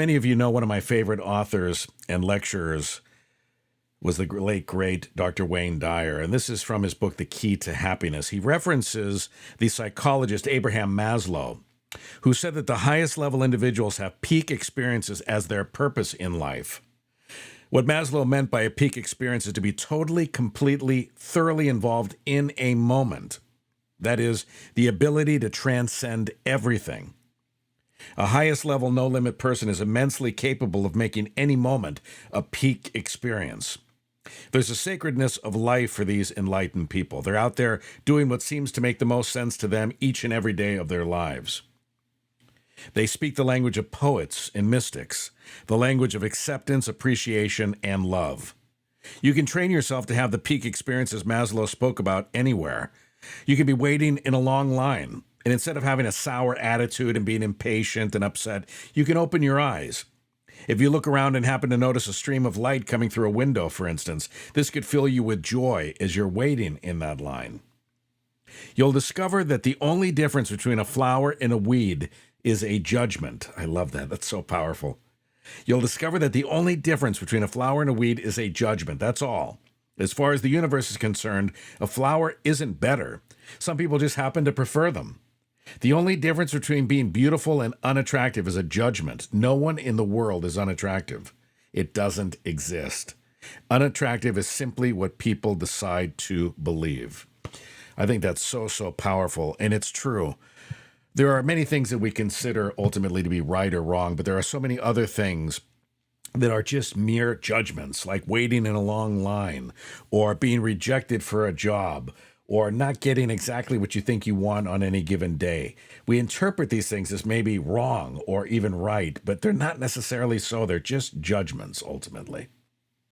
Many of you know one of my favorite authors and lecturers was the late, great Dr. Wayne Dyer. And this is from his book, The Key to Happiness. He references the psychologist Abraham Maslow, who said that the highest level individuals have peak experiences as their purpose in life. What Maslow meant by a peak experience is to be totally, completely, thoroughly involved in a moment. That is, the ability to transcend everything. A highest level, no limit person is immensely capable of making any moment a peak experience. There's a sacredness of life for these enlightened people. They're out there doing what seems to make the most sense to them each and every day of their lives. They speak the language of poets and mystics, the language of acceptance, appreciation, and love. You can train yourself to have the peak experiences Maslow spoke about anywhere. You can be waiting in a long line, and instead of having a sour attitude and being impatient and upset, you can open your eyes. If you look around and happen to notice a stream of light coming through a window, for instance, this could fill you with joy as you're waiting in that line. You'll discover that the only difference between a flower and a weed is a judgment. I love that. That's so powerful. You'll discover that the only difference between a flower and a weed is a judgment. That's all. As far as the universe is concerned, a flower isn't better. Some people just happen to prefer them. The only difference between being beautiful and unattractive is a judgment. No one in the world is unattractive. It doesn't exist. Unattractive is simply what people decide to believe. I think that's so powerful, and it's true. There are many things that we consider ultimately to be right or wrong, but there are so many other things that are just mere judgments, like waiting in a long line, or being rejected for a job, or not getting exactly what you think you want on any given day. We interpret these things as maybe wrong or even right, but they're not necessarily so. They're just judgments, ultimately.